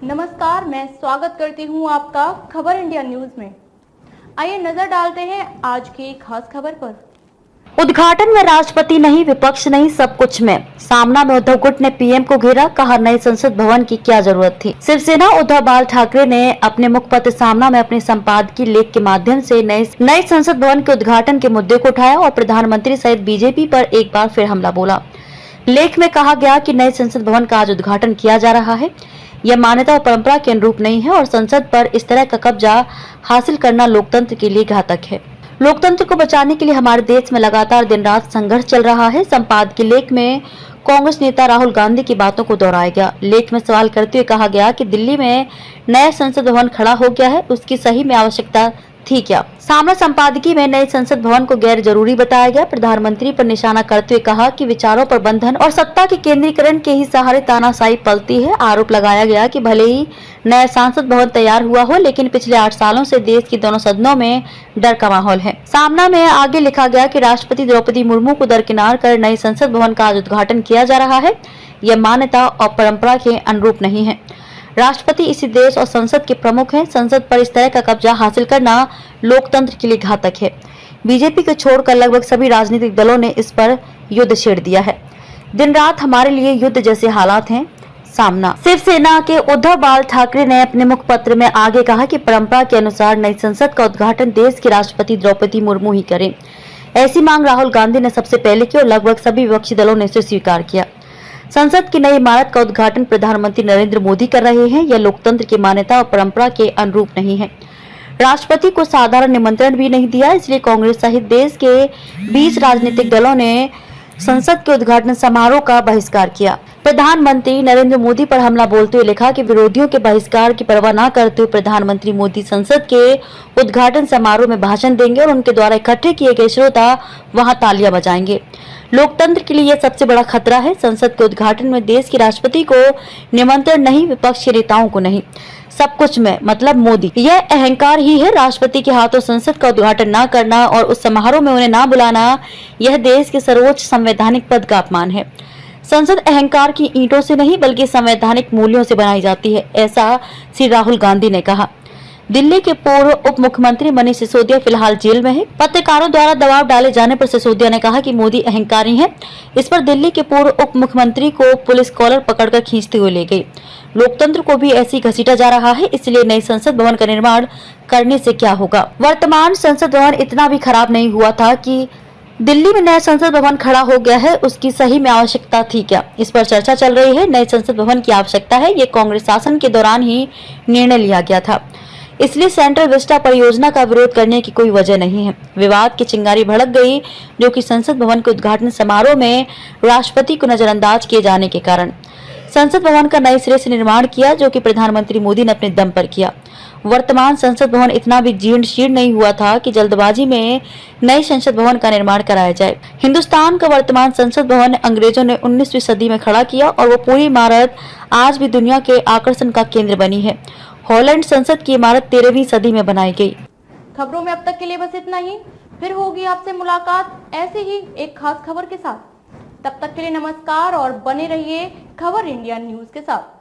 नमस्कार, मैं स्वागत करती हूं आपका खबर इंडिया न्यूज में। आइए नजर डालते हैं आज की खास खबर पर। उद्घाटन में राष्ट्रपति नहीं, विपक्ष नहीं, सब कुछ में। सामना में उद्धव गुट ने पीएम को घेरा, कहा नए संसद भवन की क्या जरूरत थी। शिवसेना उद्धव बाल ठाकरे ने अपने मुखपत्र सामना में अपने संपादकीय लेख के माध्यम से नए संसद भवन के उद्घाटन के मुद्दे को उठाया और प्रधानमंत्री सहित बीजेपी पर एक बार फिर हमला बोला। लेख में कहा गया कि नए संसद भवन का आज उद्घाटन किया जा रहा है। यह मान्यता और परंपरा के अनुरूप नहीं है और संसद पर इस तरह का कब्जा हासिल करना लोकतंत्र के लिए घातक है। लोकतंत्र को बचाने के लिए हमारे देश में लगातार दिन रात संघर्ष चल रहा है। संपादकीय लेख में कांग्रेस नेता राहुल गांधी की बातों को दोहराया गया। लेख में सवाल करते हुए कहा गया कि दिल्ली में नया संसद भवन खड़ा हो गया है, उसकी सही में आवश्यकता थी क्या। सामना संपादकीय में नए संसद भवन को गैर जरूरी बताया गया। प्रधानमंत्री पर निशाना करते हुए कहा कि विचारों पर बंधन और सत्ता के केंद्रीकरण के ही सहारे तानाशाही पलती है। आरोप लगाया गया कि भले ही नया संसद भवन तैयार हुआ हो, लेकिन पिछले 8 सालों से देश के दोनों सदनों में डर का माहौल है। सामना में आगे लिखा गया कि राष्ट्रपति द्रौपदी मुर्मू को दरकिनार कर नए संसद भवन का आज उद्घाटन किया जा रहा है। यह मान्यता और परंपरा के अनुरूप नहीं है। राष्ट्रपति इसी देश और संसद के प्रमुख हैं। संसद पर इस तरह का कब्जा हासिल करना लोकतंत्र के लिए घातक है। बीजेपी को छोड़कर लगभग सभी राजनीतिक दलों ने इस पर युद्ध छेड़ दिया है। दिन रात हमारे लिए युद्ध जैसे हालात हैं। सामना शिवसेना के उद्धव बाल ठाकरे ने अपने मुखपत्र में आगे कहा कि परंपरा के अनुसार नई संसद का उद्घाटन देश की राष्ट्रपति द्रौपदी मुर्मू ही करें। ऐसी मांग राहुल गांधी ने सबसे पहले की और लगभग सभी विपक्षी दलों ने इसे स्वीकार किया। संसद की नई इमारत का उद्घाटन प्रधानमंत्री नरेंद्र मोदी कर रहे हैं। यह लोकतंत्र की मान्यता और परंपरा के अनुरूप नहीं है। राष्ट्रपति को साधारण निमंत्रण भी नहीं दिया, इसलिए कांग्रेस सहित देश के 20 राजनीतिक दलों ने संसद के उद्घाटन समारोह का बहिष्कार किया। प्रधानमंत्री नरेंद्र मोदी पर हमला बोलते हुए लिखा कि विरोधियों के बहिष्कार की परवाह न करते हुए प्रधानमंत्री मोदी संसद के उद्घाटन समारोह में भाषण देंगे और उनके द्वारा इकट्ठे किए गए श्रोता वहां तालियां बजाएंगे। लोकतंत्र के लिए यह सबसे बड़ा खतरा है। संसद के उद्घाटन में देश की राष्ट्रपति को निमंत्रण नहीं, विपक्ष के नेताओं को नहीं, सब कुछ में मतलब मोदी। यह अहंकार ही है। राष्ट्रपति के हाथों संसद का उद्घाटन न करना और उस समारोह में उन्हें न बुलाना, यह देश के सर्वोच्च संवैधानिक पद का अपमान है। संसद अहंकार की ईंटों से नहीं बल्कि संवैधानिक मूल्यों से बनाई जाती है, ऐसा श्री राहुल गांधी ने कहा। दिल्ली के पूर्व उप मुख्यमंत्री मनीष सिसोदिया फिलहाल जेल में है। पत्रकारों द्वारा दबाव डाले जाने पर सिसोदिया ने कहा कि मोदी अहंकारी हैं। इस पर दिल्ली के पूर्व उप मुख्यमंत्री को पुलिस कॉलर पकड़कर खींचते हुए ले गई। लोकतंत्र को भी ऐसी घसीटा जा रहा है, इसलिए नई संसद भवन का निर्माण करने से क्या होगा। वर्तमान संसद भवन इतना भी खराब नहीं हुआ था कि दिल्ली में नया संसद भवन खड़ा हो गया है, उसकी सही में आवश्यकता थी क्या। इस पर चर्चा चल रही है। नए संसद भवन की आवश्यकता है, ये कांग्रेस शासन के दौरान ही निर्णय लिया गया था, इसलिए सेंट्रल विस्टा परियोजना का विरोध करने की कोई वजह नहीं है। विवाद की चिंगारी भड़क गई, जो कि संसद भवन के उद्घाटन समारोह में राष्ट्रपति को नजरअंदाज किए जाने के कारण। संसद भवन का नए सिरे से निर्माण किया, जो कि प्रधानमंत्री मोदी ने अपने दम पर किया। वर्तमान संसद भवन इतना भी जीर्ण शीर्ण नहीं हुआ था कि जल्दबाजी में नए संसद भवन का निर्माण कराया जाए। हिंदुस्तान का वर्तमान संसद भवन अंग्रेजों ने 19वीं सदी में खड़ा किया और वो पूरी इमारत आज भी दुनिया के आकर्षण का केंद्र बनी है। हॉलैंड संसद की इमारत 13वीं सदी में बनाई गई। खबरों में अब तक के लिए बस इतना ही। फिर होगी आपसे मुलाकात ऐसे ही एक खास खबर के साथ। तब तक के लिए नमस्कार और बने रहिए खबर इंडिया न्यूज के साथ।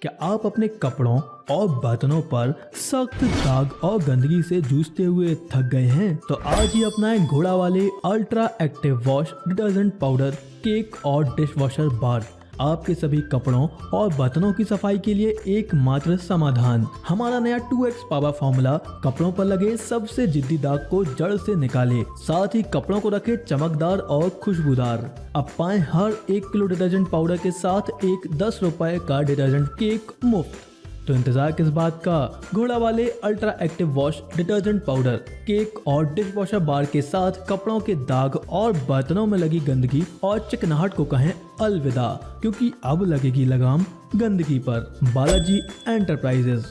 क्या आप अपने कपड़ों और बर्तनों पर सख्त दाग और गंदगी से जूझते हुए थक गए हैं? तो आज ही अपनाएं घोड़ा वाले ultra active wash detergent powder, cake और डिश वॉशर बार। आपके सभी कपड़ों और बर्तनों की सफाई के लिए एकमात्र समाधान। हमारा नया 2x पावर फॉर्मूला कपड़ों पर लगे सबसे जिद्दी दाग को जड़ से निकाले, साथ ही कपड़ों को रखे चमकदार और खुशबूदार। अब पाएं हर 1 किलो डिटर्जेंट पाउडर के साथ एक 10 रुपए का डिटर्जेंट केक मुफ्त। तो इंतजार किस बात का, घोड़ा वाले ultra active wash detergent powder, cake और डिश वॉशर बार के साथ कपड़ों के दाग और बर्तनों में लगी गंदगी और चिकनाहट को कहें अलविदा, क्योंकि अब लगेगी लगाम गंदगी पर। बालाजी एंटरप्राइजेज।